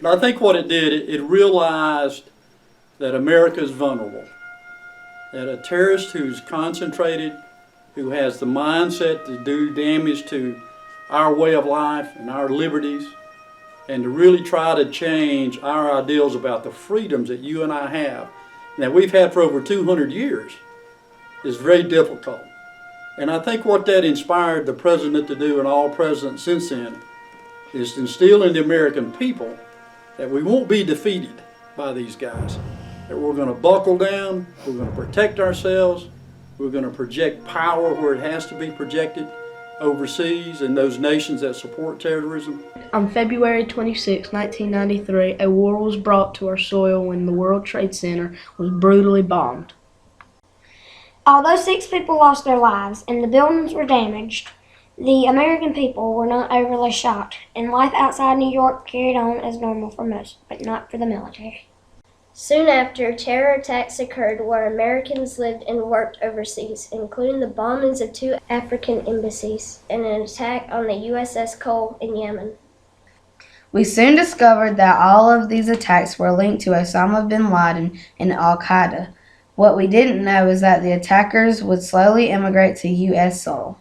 I think what it did, it realized that America is vulnerable. That a terrorist who's concentrated, who has the mindset to do damage to our way of life and our liberties, and to really try to change our ideals about the freedoms that you and I have, and that we've had for over 200 years, is very difficult. And I think what that inspired the president to do, and all presidents since then, is to instill in the American people that we won't be defeated by these guys. That we're going to buckle down, we're going to protect ourselves, we're going to project power where it has to be projected overseas in those nations that support terrorism. On February 26, 1993, a war was brought to our soil when the World Trade Center was brutally bombed. Although 6 people lost their lives and the buildings were damaged, the American people were not overly shocked, and life outside New York carried on as normal for most, but not for the military. Soon after, terror attacks occurred where Americans lived and worked overseas, including the bombings of 2 African embassies and an attack on the USS Cole in Yemen. We soon discovered that all of these attacks were linked to Osama bin Laden and Al-Qaeda. What we didn't know is that the attackers would slowly immigrate to U.S. soil.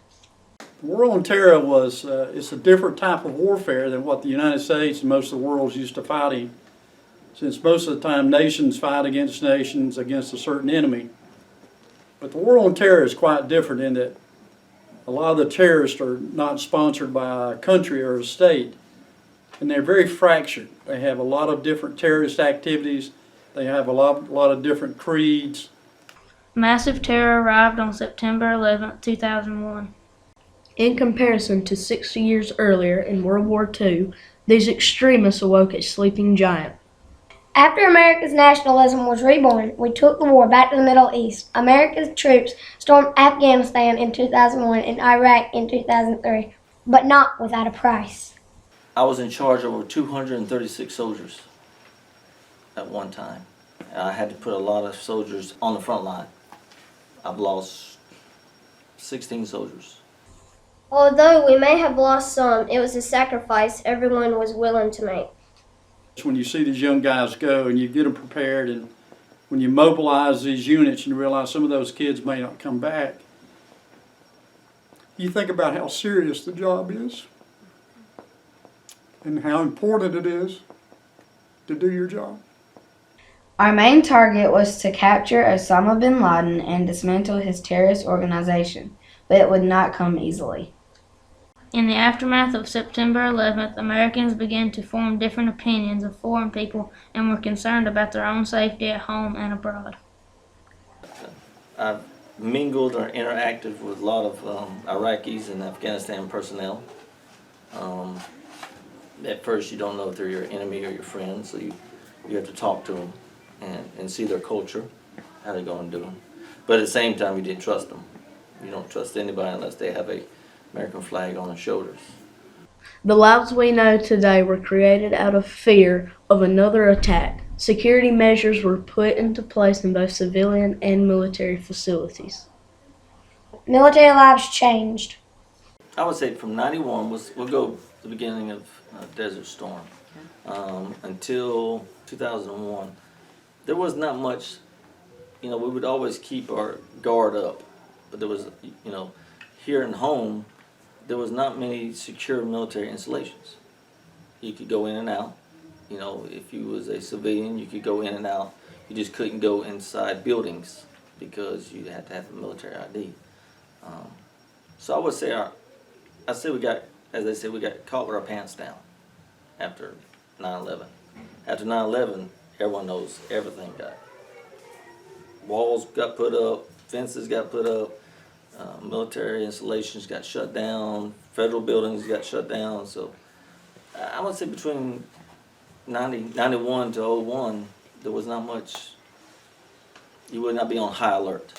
The war on terror was it's a different type of warfare than what the United States and most of the world's used to fighting, since most of the time nations fight against nations against a certain enemy. But the war on terror is quite different in that a lot of the terrorists are not sponsored by a country or a state, and they're very fractured. They have a lot of different terrorist activities. They have a lot of different creeds. Massive terror arrived on September 11, 2001. In comparison to 60 years earlier in World War II, these extremists awoke a sleeping giant. After America's nationalism was reborn, we took the war back to the Middle East. America's troops stormed Afghanistan in 2001 and Iraq in 2003, but not without a price. I was in charge of over 236 soldiers at one time. I had to put a lot of soldiers on the front line. I've lost 16 soldiers. Although we may have lost some, it was a sacrifice everyone was willing to make. When you see these young guys go and you get them prepared, and when you mobilize these units and you realize some of those kids may not come back, you think about how serious the job is and how important it is to do your job. Our main target was to capture Osama bin Laden and dismantle his terrorist organization, but it would not come easily. In the aftermath of September 11th, Americans began to form different opinions of foreign people and were concerned about their own safety at home and abroad. I've mingled or interacted with a lot of Iraqis and Afghanistan personnel. At first you don't know if they're your enemy or your friend, so you have to talk to them and see their culture, how they're going to do them. But at the same time, you didn't trust them. You don't trust anybody unless they have a American flag on their shoulders. The lives we know today were created out of fear of another attack. Security measures were put into place in both civilian and military facilities. Military lives changed. I would say from 91, we'll go the beginning of Desert Storm, until 2001. There was not much, we would always keep our guard up, but there was, here in home, there was not many secure military installations. You could go in and out. If you was a civilian, you could go in and out. You just couldn't go inside buildings because you had to have a military ID. So I would say we got, as they say, we got caught with our pants down after 9/11. After 9/11, everyone knows everything walls got put up, fences got put up, military installations got shut down, federal buildings got shut down. So I would say between 91 to 01, there was not much, you would not be on high alert.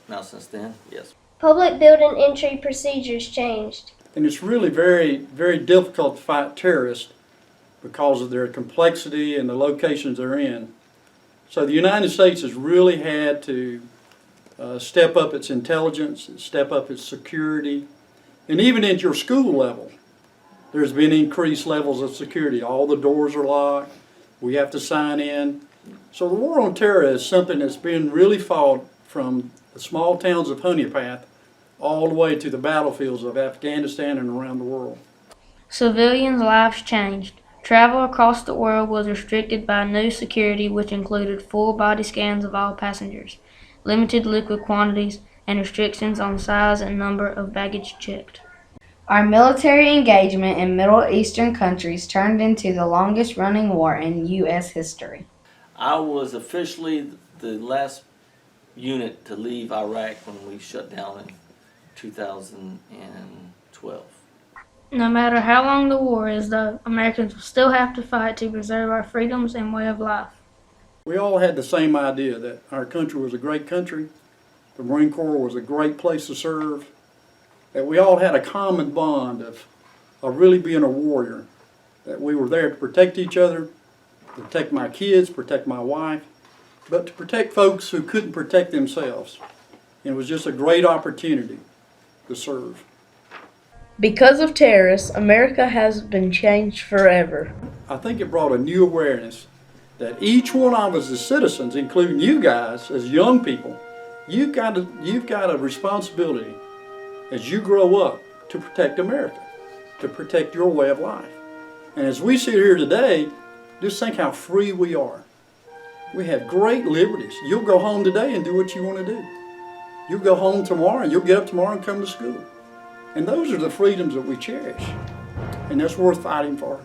Now since then, yes. Public building entry procedures changed. And it's really very, very difficult to fight terrorists because of their complexity and the locations they're in. So the United States has really had to step up its intelligence, step up its security, and even at your school level, there's been increased levels of security. All the doors are locked. We have to sign in. So the war on terror is something that's been really fought from the small towns of Honeypath all the way to the battlefields of Afghanistan and around the world. Civilians' lives changed. Travel across the world was restricted by new security, which included full body scans of all passengers, limited liquid quantities, and restrictions on size and number of baggage checked. Our military engagement in Middle Eastern countries turned into the longest running war in U.S. history. I was officially the last unit to leave Iraq when we shut down in 2012. No matter how long the war is, though, Americans will still have to fight to preserve our freedoms and way of life. We all had the same idea that our country was a great country, the Marine Corps was a great place to serve, that we all had a common bond of really being a warrior, that we were there to protect each other, to protect my kids, protect my wife, but to protect folks who couldn't protect themselves. And it was just a great opportunity to serve. Because of terrorists, America has been changed forever. I think it brought a new awareness that each one of us as citizens, including you guys as young people, you've got a responsibility as you grow up to protect America, to protect your way of life. And as we sit here today, just think how free we are. We have great liberties. You'll go home today and do what you want to do. You'll go home tomorrow and you'll get up tomorrow and come to school. And those are the freedoms that we cherish. And that's worth fighting for.